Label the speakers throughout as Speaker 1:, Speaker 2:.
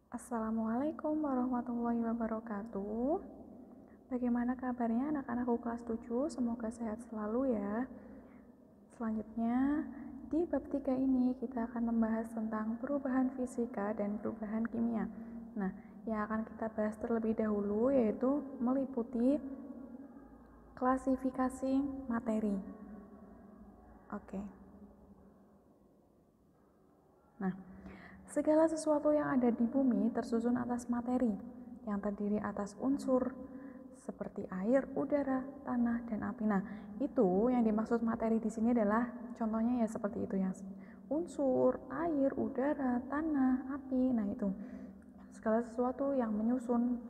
Speaker 1: Assalamualaikum warahmatullahi wabarakatuh. Bagaimana kabarnya anak-anakku kelas 7? Semoga sehat selalu ya. Selanjutnya, di bab 3 ini kita akan membahas tentang perubahan fisika dan perubahan kimia. Nah, yang akan kita bahas terlebih dahulu yaitu meliputi klasifikasi materi. Oke. Nah, segala sesuatu yang ada di bumi tersusun atas materi yang terdiri atas unsur seperti air, udara, tanah, dan api. Nah, itu yang dimaksud materi di sini adalah contohnya ya seperti itu ya. Unsur, air, udara, tanah, api. Nah, itu segala sesuatu yang menyusun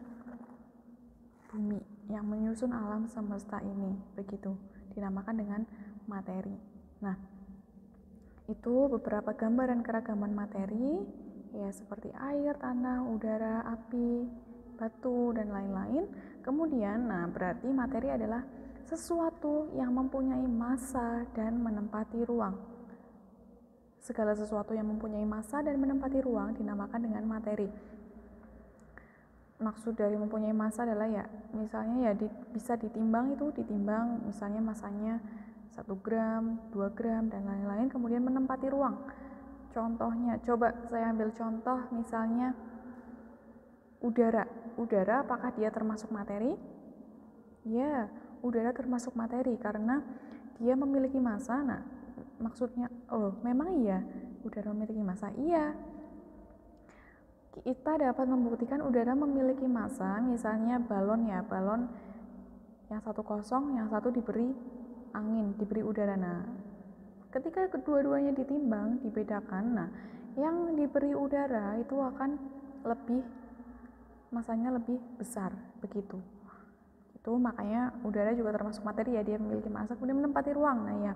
Speaker 1: bumi, yang menyusun alam semesta ini. Begitu dinamakan dengan materi. Nah, itu beberapa gambaran keragaman materi ya seperti air, tanah, udara, api, batu, dan lain-lain. Kemudian, berarti materi adalah sesuatu yang mempunyai massa dan menempati ruang. Segala sesuatu yang mempunyai massa dan menempati ruang dinamakan dengan materi. Maksud dari mempunyai massa adalah ya misalnya ya bisa ditimbang, misalnya massanya 1 gram, 2 gram, dan lain-lain, kemudian menempati ruang. Contohnya, coba saya ambil contoh misalnya udara. Udara apakah dia termasuk materi? Ya, udara termasuk materi karena dia memiliki massa. Nah, maksudnya, memang iya udara memiliki massa? Iya. Kita dapat membuktikan udara memiliki massa, misalnya balon ya, balon yang satu kosong, yang satu diberi angin, diberi udara. Nah, ketika kedua-duanya ditimbang, dibedakan, nah yang diberi udara itu akan massanya lebih besar, begitu. Itu makanya udara juga termasuk materi ya, dia memiliki massa kemudian menempati ruang. Nah ya,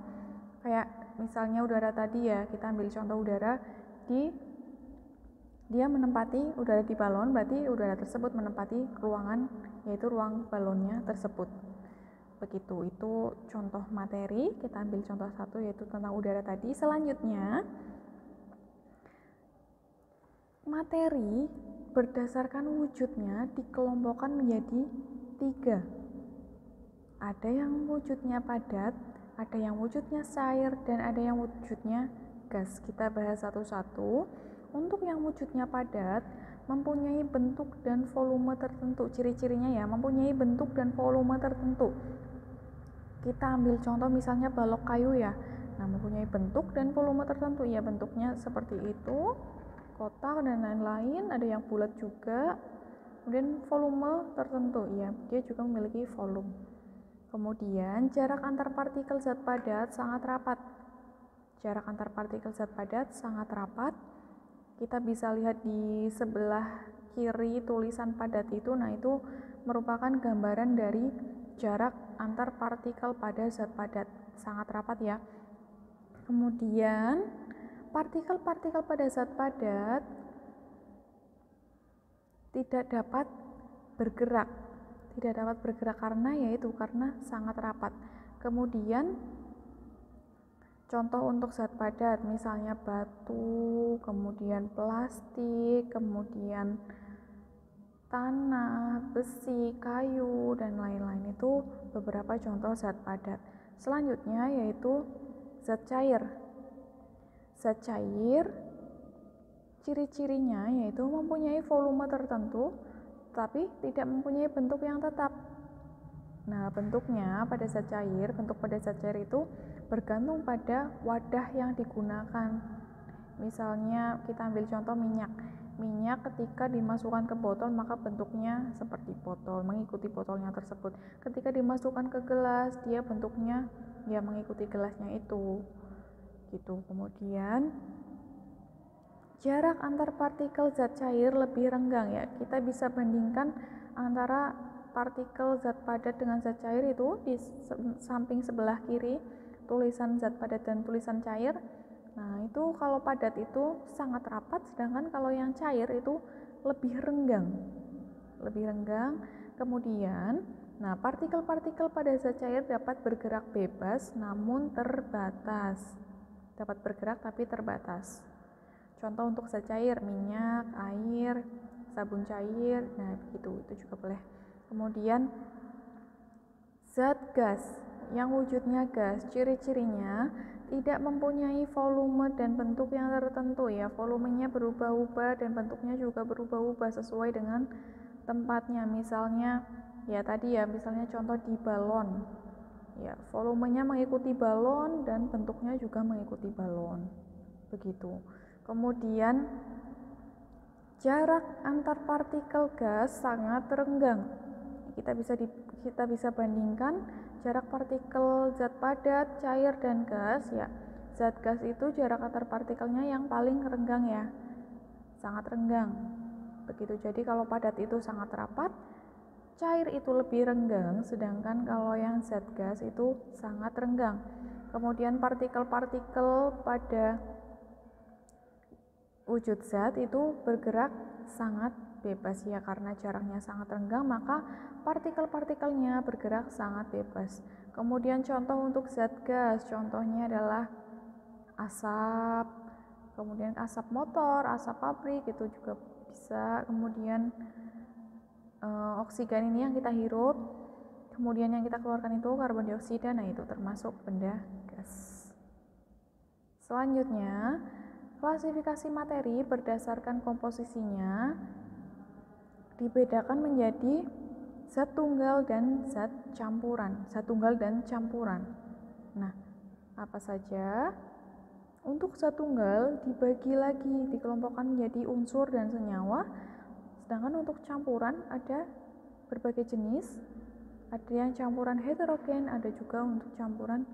Speaker 1: kayak misalnya udara tadi ya, kita ambil contoh udara dia menempati udara di balon, berarti udara tersebut menempati ruangan, yaitu ruang balonnya tersebut. Begitu, itu contoh materi. Kita ambil contoh satu yaitu tentang udara tadi. Selanjutnya, materi berdasarkan wujudnya dikelompokkan menjadi 3. Ada yang wujudnya padat, ada yang wujudnya cair, dan ada yang wujudnya gas. Kita bahas satu-satu. Untuk yang wujudnya padat, mempunyai bentuk dan volume tertentu. Ciri-cirinya ya, mempunyai bentuk dan volume tertentu. Kita ambil contoh misalnya balok kayu ya. Nah, mempunyai bentuk dan volume tertentu ya, bentuknya seperti itu, kotak dan lain-lain, ada yang bulat juga. Kemudian volume tertentu ya, dia juga memiliki volume. Kemudian jarak antar partikel zat padat sangat rapat. Jarak antar partikel zat padat sangat rapat. Kita bisa lihat di sebelah kiri tulisan padat itu. Nah, itu merupakan gambaran dari jarak antar partikel pada zat padat, sangat rapat ya. Kemudian partikel-partikel pada zat padat tidak dapat bergerak karena sangat rapat. Kemudian contoh untuk zat padat misalnya batu, kemudian plastik, kemudian tanah, besi, kayu, dan lain-lain, itu beberapa contoh zat padat. Selanjutnya yaitu zat cair. Zat cair ciri-cirinya yaitu mempunyai volume tertentu tapi tidak mempunyai bentuk yang tetap. Nah, bentuk pada zat cair itu bergantung pada wadah yang digunakan. Misalnya kita ambil contoh minyak ketika dimasukkan ke botol maka bentuknya seperti botol, mengikuti botolnya tersebut. Ketika dimasukkan ke gelas, dia bentuknya ya mengikuti gelasnya itu, gitu. Kemudian jarak antar partikel zat cair lebih renggang ya. Kita bisa bandingkan antara partikel zat padat dengan zat cair itu di samping sebelah kiri tulisan zat padat dan tulisan cair. Nah, itu kalau padat itu sangat rapat, sedangkan kalau yang cair itu lebih renggang. Kemudian, partikel-partikel pada zat cair dapat bergerak bebas namun terbatas. Dapat bergerak tapi terbatas. Contoh untuk zat cair, minyak, air, sabun cair, nah begitu, itu juga boleh. Kemudian zat gas yang wujudnya gas, ciri-cirinya tidak mempunyai volume dan bentuk yang tertentu ya, volumenya berubah-ubah dan bentuknya juga berubah-ubah sesuai dengan tempatnya. Misalnya ya tadi ya, misalnya contoh di balon ya, volumenya mengikuti balon dan bentuknya juga mengikuti balon, begitu. Kemudian jarak antar partikel gas sangat renggang. Kita bisa bandingkan jarak partikel zat padat, cair, dan gas ya. Zat gas itu jarak antar partikelnya yang paling renggang ya, sangat renggang. Begitu. Jadi kalau padat itu sangat rapat, cair itu lebih renggang, sedangkan kalau yang zat gas itu sangat renggang. Kemudian partikel-partikel pada wujud zat itu bergerak sangat bebas ya, karena jaraknya sangat renggang maka partikel-partikelnya bergerak sangat bebas. Kemudian contoh untuk zat gas, contohnya adalah asap, kemudian asap motor, asap pabrik itu juga bisa. Kemudian oksigen ini yang kita hirup, kemudian yang kita keluarkan itu karbon dioksida, nah itu termasuk benda gas. Selanjutnya, klasifikasi materi berdasarkan komposisinya dibedakan menjadi zat tunggal dan zat campuran. Zat tunggal dan campuran. Nah, apa saja? Untuk zat tunggal dibagi lagi, dikelompokkan menjadi unsur dan senyawa. Sedangkan untuk campuran ada berbagai jenis. Ada yang campuran heterogen, ada juga untuk campuran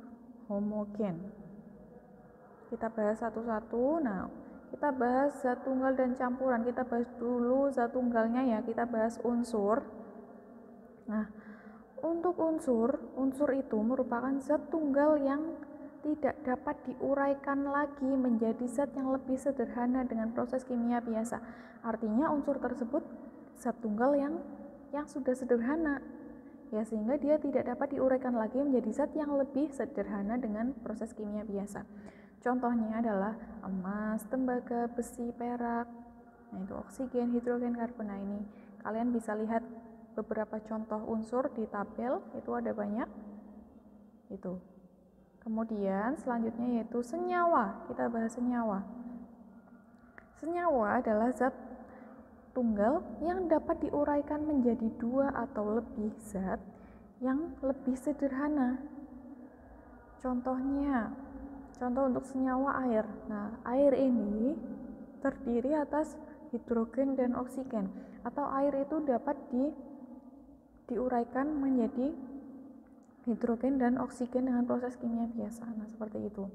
Speaker 1: homogen. Kita bahas satu-satu. Nah, kita bahas zat tunggal dan campuran. Kita bahas dulu zat tunggalnya ya, kita bahas unsur. Nah, untuk unsur itu merupakan zat tunggal yang tidak dapat diuraikan lagi menjadi zat yang lebih sederhana dengan proses kimia biasa. Artinya unsur tersebut zat tunggal yang sudah sederhana ya, sehingga dia tidak dapat diuraikan lagi menjadi zat yang lebih sederhana dengan proses kimia biasa. Contohnya adalah emas, tembaga, besi, perak. Nah, itu oksigen, hidrogen, karbon. Nah, ini kalian bisa lihat beberapa contoh unsur di tabel, itu ada banyak. Itu. Kemudian selanjutnya yaitu senyawa. Kita bahas senyawa. Senyawa adalah zat tunggal yang dapat diuraikan menjadi dua atau lebih zat yang lebih sederhana. Contoh untuk senyawa air. Nah, air ini terdiri atas hidrogen dan oksigen, atau air itu dapat diuraikan menjadi hidrogen dan oksigen dengan proses kimia biasa. Nah, seperti itu.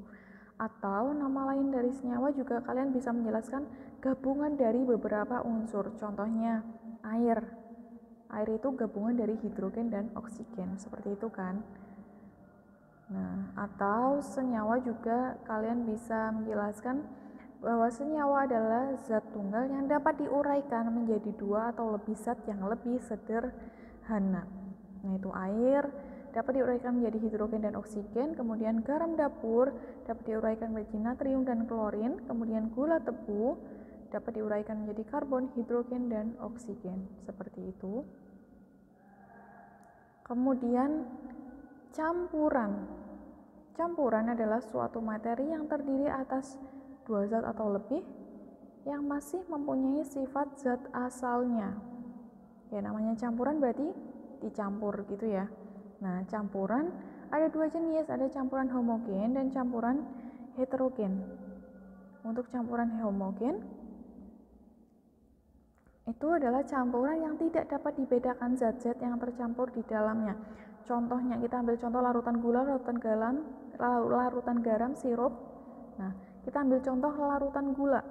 Speaker 1: Atau nama lain dari senyawa juga kalian bisa menjelaskan gabungan dari beberapa unsur. Contohnya air. Air itu gabungan dari hidrogen dan oksigen. Seperti itu kan? Nah, atau senyawa juga kalian bisa menjelaskan bahwa senyawa adalah zat tunggal yang dapat diuraikan menjadi dua atau lebih zat yang lebih sederhana. Nah, itu air dapat diuraikan menjadi hidrogen dan oksigen, kemudian garam dapur dapat diuraikan menjadi natrium dan klorin, kemudian gula tebu dapat diuraikan menjadi karbon, hidrogen, dan oksigen. Seperti itu. Kemudian campuran. Campuran adalah suatu materi yang terdiri atas dua zat atau lebih yang masih mempunyai sifat zat asalnya. Ya, namanya campuran berarti dicampur gitu ya. Nah, campuran ada dua jenis, ada campuran homogen dan campuran heterogen. Untuk campuran homogen itu adalah campuran yang tidak dapat dibedakan zat-zat yang tercampur di dalamnya. Contohnya, kita ambil contoh larutan gula, larutan garam, sirup. Nah, kita ambil contoh larutan gula.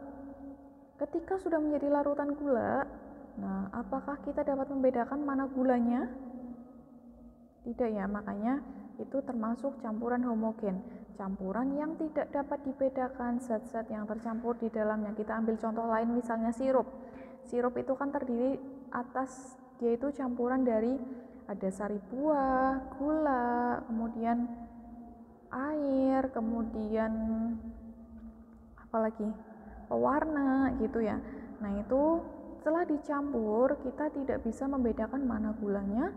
Speaker 1: Ketika sudah menjadi larutan gula, nah, apakah kita dapat membedakan mana gulanya? Tidak ya, makanya itu termasuk campuran homogen. Campuran yang tidak dapat dibedakan zat-zat yang tercampur di dalamnya. Kita ambil contoh lain, misalnya sirup. Sirup itu kan terdiri atas, dia itu campuran dari ada sari buah, gula, kemudian air, kemudian apalagi pewarna gitu ya. Nah, itu setelah dicampur kita tidak bisa membedakan mana gulanya,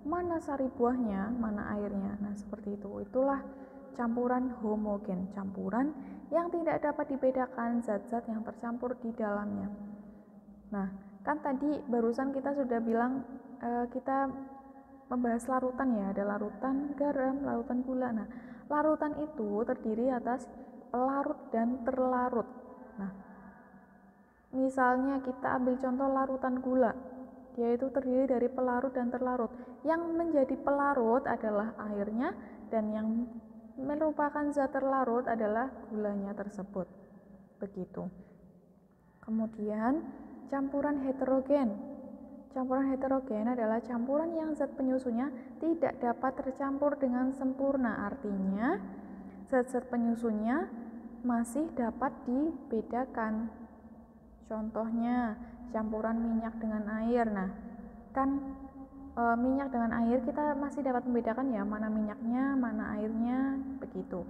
Speaker 1: mana sari buahnya, mana airnya. Nah, seperti itu. Itulah campuran homogen, campuran yang tidak dapat dibedakan zat-zat yang tercampur di dalamnya. Nah, kan tadi barusan kita sudah bilang kita membahas larutan ya, ada larutan garam, larutan gula. Nah, larutan itu terdiri atas pelarut dan terlarut. Nah, misalnya kita ambil contoh larutan gula, dia itu terdiri dari pelarut dan terlarut. Yang menjadi pelarut adalah airnya dan yang merupakan zat terlarut adalah gulanya tersebut. Begitu. Kemudian campuran heterogen. Campuran heterogen adalah campuran yang zat penyusunnya tidak dapat tercampur dengan sempurna. Artinya, zat-zat penyusunnya masih dapat dibedakan. Contohnya, campuran minyak dengan air. Nah, kan minyak dengan air kita masih dapat membedakan ya, mana minyaknya, mana airnya, begitu.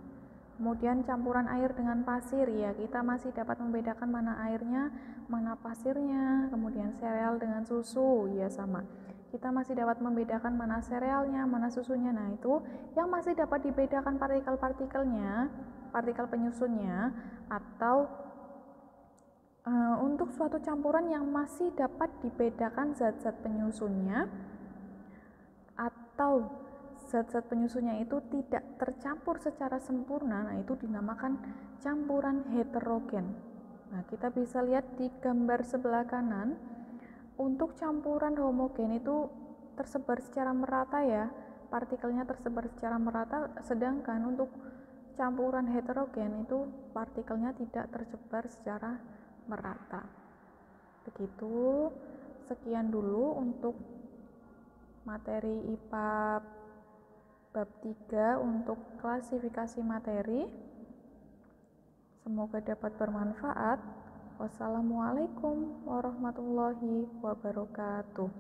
Speaker 1: Kemudian campuran air dengan pasir, ya kita masih dapat membedakan mana airnya, mana pasirnya. Kemudian sereal dengan susu, ya sama. Kita masih dapat membedakan mana serealnya, mana susunya. Nah, itu yang masih dapat dibedakan partikel-partikelnya, partikel penyusunnya, atau untuk suatu campuran yang masih dapat dibedakan zat-zat penyusunnya atau zat-zat penyusunnya itu tidak tercampur secara sempurna, nah itu dinamakan campuran heterogen. Nah, kita bisa lihat di gambar sebelah kanan, untuk campuran homogen itu tersebar secara merata ya, partikelnya tersebar secara merata, sedangkan untuk campuran heterogen itu partikelnya tidak tersebar secara merata. Begitu, sekian dulu untuk materi IPA bab 3 untuk klasifikasi materi. Semoga dapat bermanfaat. Wassalamualaikum warahmatullahi wabarakatuh.